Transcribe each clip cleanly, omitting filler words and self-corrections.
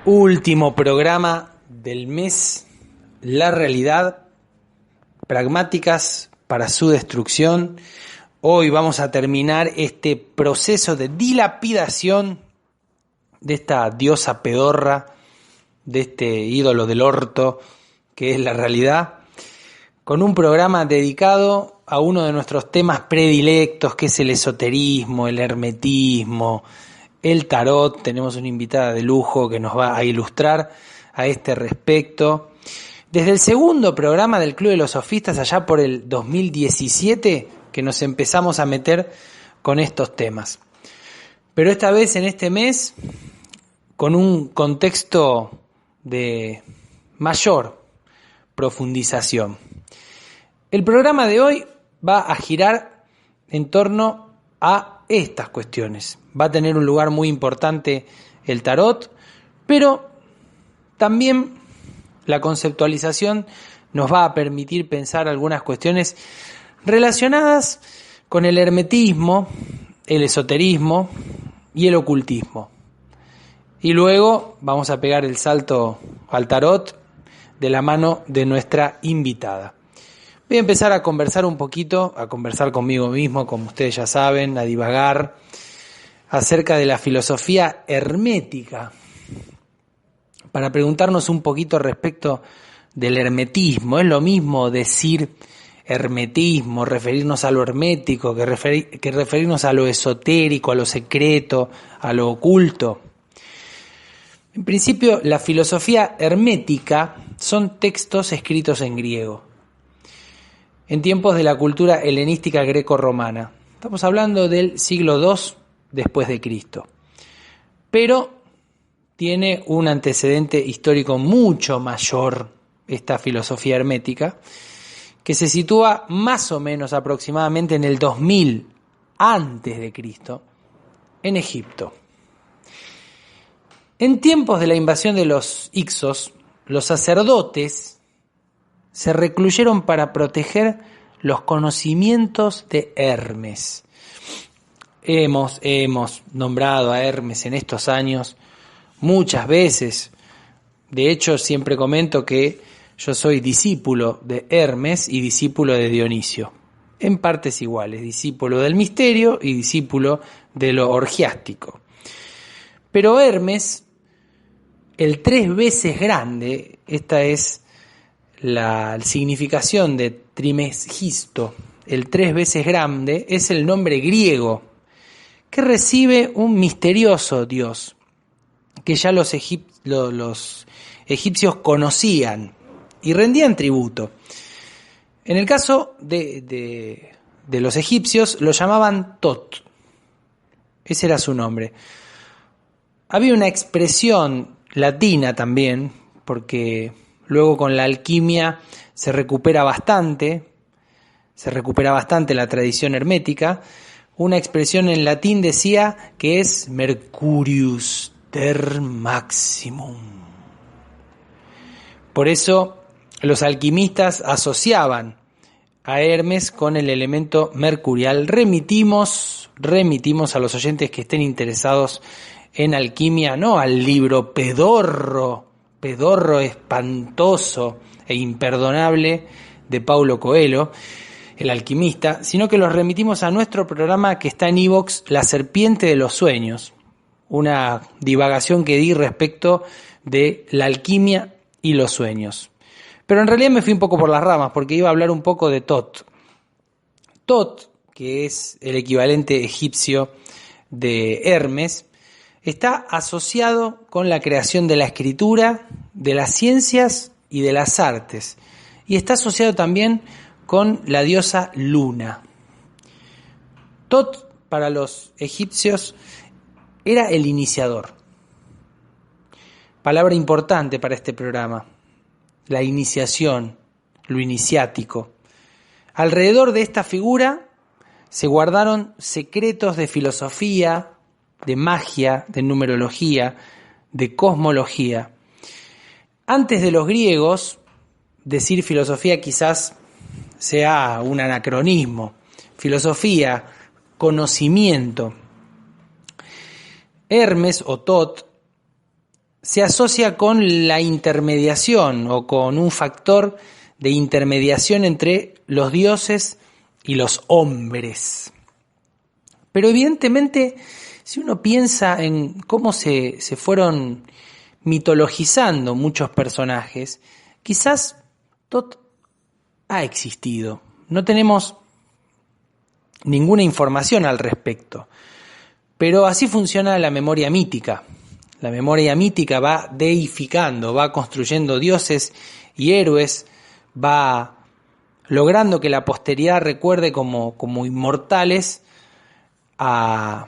Último programa del mes, la realidad, pragmáticas para su destrucción. Hoy vamos a terminar este proceso de dilapidación de esta diosa pedorra, de este ídolo del orto que es la realidad, con un programa dedicado a uno de nuestros temas predilectos, que es el esoterismo, el hermetismo, el tarot. Tenemos una invitada de lujo que nos va a ilustrar a este respecto. Desde el segundo programa del Club de los Sofistas, allá por el 2017, que nos empezamos a meter con estos temas. Pero esta vez, en este mes, con un contexto de mayor profundización. El programa de hoy va a girar en torno a estas cuestiones. Va a tener un lugar muy importante el tarot, pero también la conceptualización nos va a permitir pensar algunas cuestiones relacionadas con el hermetismo, el esoterismo y el ocultismo. Y luego vamos a pegar el salto al tarot de la mano de nuestra invitada. Voy a empezar a conversar un poquito, a conversar conmigo mismo, como ustedes ya saben, a divagar acerca de la filosofía hermética, para preguntarnos un poquito respecto del hermetismo. ¿Es lo mismo decir hermetismo, referirnos a lo hermético, que referirnos a lo esotérico, a lo secreto, a lo oculto? En principio, la filosofía hermética son textos escritos en griego, en tiempos de la cultura helenística greco-romana. Estamos hablando del siglo II después de Cristo. Pero tiene un antecedente histórico mucho mayor, esta filosofía hermética, que se sitúa más o menos aproximadamente en el 2000 antes de Cristo, en Egipto. En tiempos de la invasión de los Hicsos, los sacerdotes se recluyeron para proteger los conocimientos de Hermes. Hemos nombrado a Hermes en estos años muchas veces. De hecho, siempre comento que yo soy discípulo de Hermes y discípulo de Dionisio, en partes iguales, discípulo del misterio y discípulo de lo orgiástico. Pero Hermes, el 3 veces grande, esta es la significación de Trismegisto, el 3 veces grande, es el nombre griego que recibe un misterioso dios que ya los egipcios conocían y rendían tributo. En el caso de los egipcios lo llamaban Tot, ese era su nombre. Había una expresión latina también, porque luego con la alquimia se recupera bastante la tradición hermética. Una expresión en latín decía que es Mercurius ter maximum. Por eso los alquimistas asociaban a Hermes con el elemento mercurial. Remitimos a los oyentes que estén interesados en alquimia, no al libro pedorro espantoso e imperdonable de Paulo Coelho, el alquimista, sino que los remitimos a nuestro programa que está en iVoox, La Serpiente de los Sueños, una divagación que di respecto de la alquimia y los sueños. Pero en realidad me fui un poco por las ramas, porque iba a hablar un poco de Tot. Tot, que es el equivalente egipcio de Hermes, está asociado con la creación de la escritura, de las ciencias y de las artes. Y está asociado también con la diosa Luna. Tot, para los egipcios, era el iniciador. Palabra importante para este programa. La iniciación, lo iniciático. Alrededor de esta figura se guardaron secretos de filosofía, de magia, de numerología, de cosmología. Antes de los griegos, decir filosofía quizás sea un anacronismo. Filosofía, conocimiento. Hermes o Tot se asocia con la intermediación o con un factor de intermediación entre los dioses y los hombres. Pero evidentemente, si uno piensa en cómo se fueron mitologizando muchos personajes, quizás Thoth ha existido. No tenemos ninguna información al respecto, pero así funciona la memoria mítica. La memoria mítica va deificando, va construyendo dioses y héroes, va logrando que la posteridad recuerde como inmortales a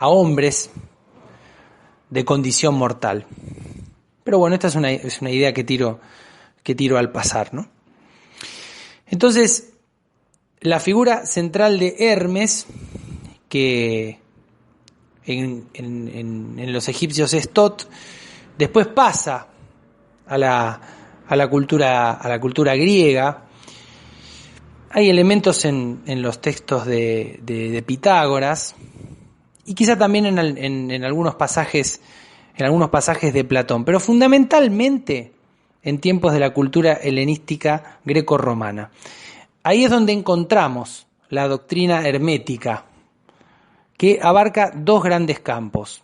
hombres de condición mortal. Pero bueno, esta es una idea que tiro al pasar, ¿no? Entonces, la figura central de Hermes, que en los egipcios es Thoth, después pasa a la cultura griega. Hay elementos en los textos de Pitágoras y quizá también en algunos pasajes de Platón, pero fundamentalmente en tiempos de la cultura helenística greco-romana. Ahí es donde encontramos la doctrina hermética, que abarca dos grandes campos.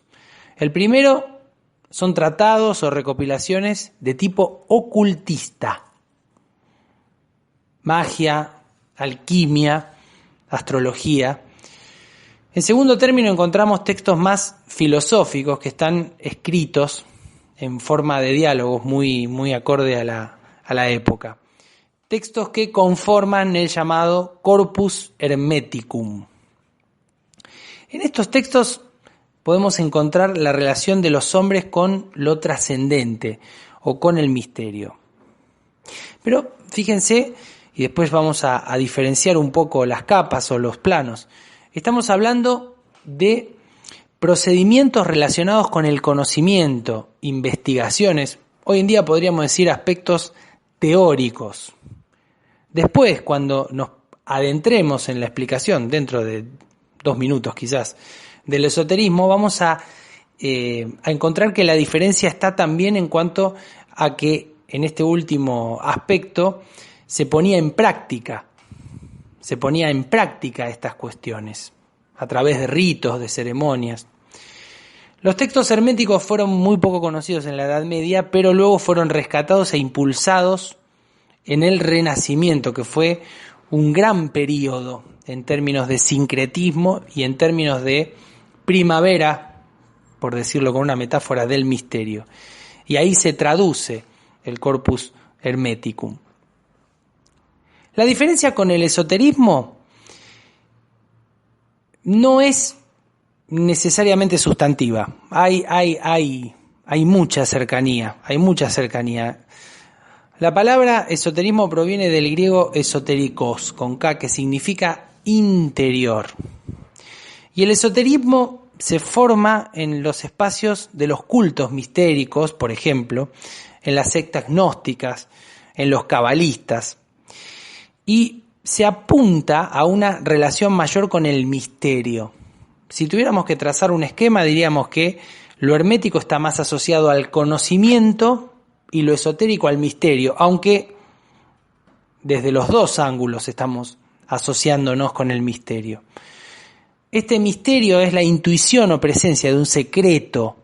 El primero son tratados o recopilaciones de tipo ocultista. Magia, alquimia, astrología. En segundo término encontramos textos más filosóficos que están escritos en forma de diálogos muy acorde a la época. Textos que conforman el llamado Corpus Hermeticum. En estos textos podemos encontrar la relación de los hombres con lo trascendente o con el misterio. Pero fíjense, y después vamos a diferenciar un poco las capas o los planos. Estamos hablando de procedimientos relacionados con el conocimiento, investigaciones, hoy en día podríamos decir aspectos teóricos. Después, cuando nos adentremos en la explicación, dentro de 2 minutos quizás, del esoterismo, vamos a encontrar que la diferencia está también en cuanto a que en este último aspecto se ponía en práctica estas cuestiones a través de ritos, de ceremonias. Los textos herméticos fueron muy poco conocidos en la Edad Media, pero luego fueron rescatados e impulsados en el Renacimiento, que fue un gran período en términos de sincretismo y en términos de primavera, por decirlo con una metáfora, del misterio. Y ahí se traduce el Corpus Hermeticum. La diferencia con el esoterismo no es necesariamente sustantiva. Hay mucha cercanía, La palabra esoterismo proviene del griego esoterikos, con K, que significa interior. Y el esoterismo se forma en los espacios de los cultos mistéricos, por ejemplo, en las sectas gnósticas, en los cabalistas, y se apunta a una relación mayor con el misterio. Si tuviéramos que trazar un esquema, diríamos que lo hermético está más asociado al conocimiento y lo esotérico al misterio, aunque desde los dos ángulos estamos asociándonos con el misterio. Este misterio es la intuición o presencia de un secreto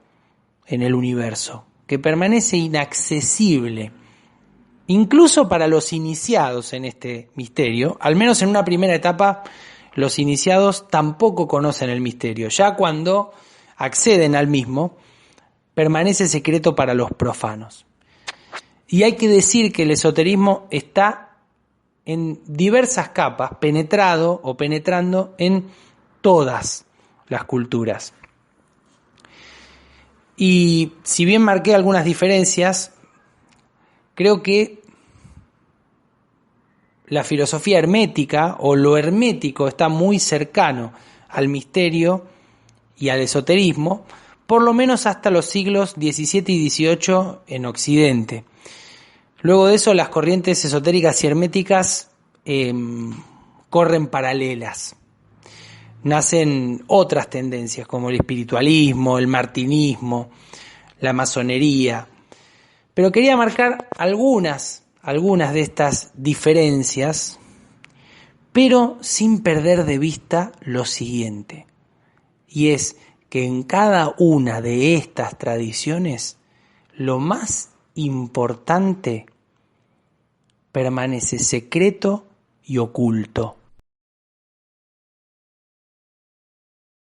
en el universo que permanece inaccesible, incluso para los iniciados en este misterio. Al menos en una primera etapa, los iniciados tampoco conocen el misterio. Ya cuando acceden al mismo, permanece secreto para los profanos. Y hay que decir que el esoterismo está en diversas capas, penetrado o penetrando en todas las culturas. Y si bien marqué algunas diferencias, creo que la filosofía hermética o lo hermético está muy cercano al misterio y al esoterismo, por lo menos hasta los siglos XVII y XVIII en Occidente. Luego de eso, las corrientes esotéricas y herméticas corren paralelas. Nacen otras tendencias como el espiritualismo, el martinismo, la masonería. Pero quería marcar algunas de estas diferencias, pero sin perder de vista lo siguiente, y es que en cada una de estas tradiciones lo más importante permanece secreto y oculto.